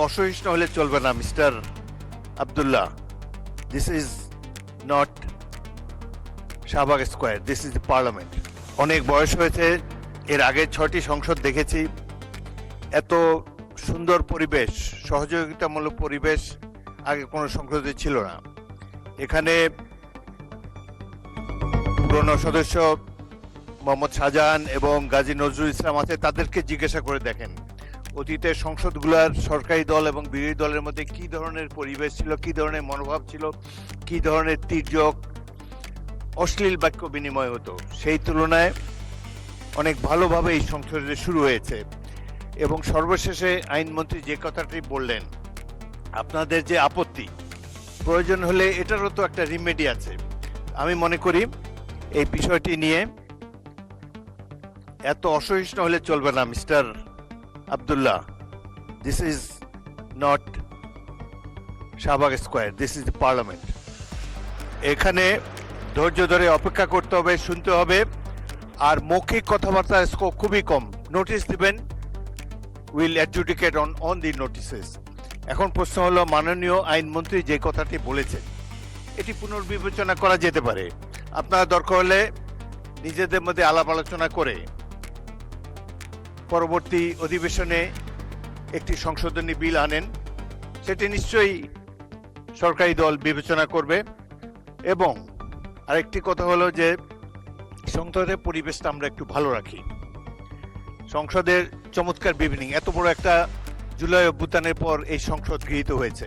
অসহিষ্ণু হলে চলবে না mister Abdullah. This is not Shahbag square, this is the parliament. অনেক বয়স হয়েছে, এর আগে 6টি সংসদ দেখেছি। এত সুন্দর পরিবেশ, সহযোগিতামূলক পরিবেশ আগে কোনো সংসদে ছিল না। এখানে পুরনো সদস্য মোহাম্মদ শাহজাহান এবং গাজী নজরুল ইসলাম আছে, তাদেরকে জিজ্ঞাসা করে দেখেন অতীতের সংসদগুলোর সরকারি দল এবং বিরোধী দলের মধ্যে কি ধরনের পরিবেশ ছিল, কি ধরনের মনোভাব ছিল, কি ধরনের তির্যক অশ্লীল বাক্য বিনিময় হতো। সেই তুলনায় অনেক ভালোভাবে এই সংসদে শুরু হয়েছে। এবং সর্বশেষে আইনমন্ত্রী যে কথাটি বললেন, আপনাদের যে আপত্তি, প্রয়োজন হলে এটারও তো একটা রিমেডি আছে। আমি মনে করি এই বিষয়টি নিয়ে এত অসহিষ্ণু হলে চলবে না mister Abdullah. This is not Shahbag square, this is the parliament. এখানে ধৈর্য ধরে অপেক্ষা করতে হবে, শুনতে হবে, আর মৌখিক কথাবার্তার স্কোপ খুবই কম। নোটিশ দিবেন, will adjudicate on the notices. এখন প্রশ্ন হলো, মাননীয় আইনমন্ত্রী যে কথাটি বলেছেন এটি পুনর্বিবেচনা করা যেতে পারে। আপনারা দরকার হলে নিজেদের মধ্যে আলাপ আলোচনা করে পরবর্তী অধিবেশনে একটি সংশোধনী বিল আনেন, সেটি নিশ্চয়ই সরকারি দল বিবেচনা করবে। এবং আরেকটি কথা হলো যে সংসদের পরিবেশটা আমরা একটু ভালো রাখি। সংসদের চমৎকার বিভিনিং, এত বড় একটা জুলাই অভ্যুত্থানের পর এই সংসদ গৃহীত হয়েছে,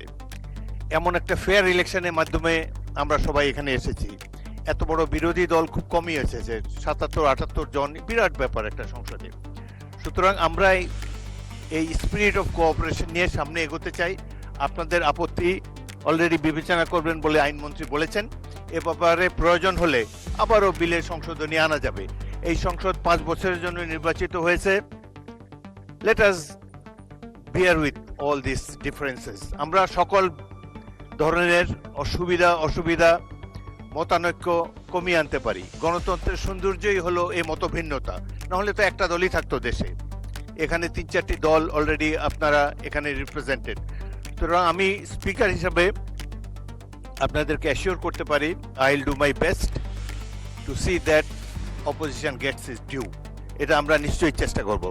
এমন একটা ফেয়ার ইলেকশনের মাধ্যমে আমরা সবাই এখানে এসেছি। এত বড় বিরোধী দল খুব কমই এসেছে, 77-78 জন, বিরাট ব্যাপার একটা সংসদে। সুতরাং আমরা এই স্পিরিট অফ কোঅপারেশন নিয়ে সামনে এগোতে চাই। আপনাদের আপত্তি অলরেডি বিবেচনা করবেন বলে আইনমন্ত্রী বলেছেন। এ ব্যাপারে প্রয়োজন হলে আবারও বিলের সংশোধনী আনা যাবে। এই সংসদ 5 বছরের জন্য নির্বাচিত হয়েছে। Let us beer with all this differences. আমরা সকল ধরনের অসুবিধা মতানৈক্য কমিয়ে আনতে পারি। গণতন্ত্রের সৌন্দর্যই হলো এই মতভিন্নতা, নাহলে তো একটা দলই থাকতো দেশে। এখানে 3-4টি দল অলরেডি আপনারা এখানে রিপ্রেজেন্টেড। সুতরাং আমি স্পিকার হিসাবে আপনাদেরকে অ্যাসিওর করতে পারি, I will do my best to see that opposition gets is due. এটা আমরা নিশ্চয়ই চেষ্টা করব।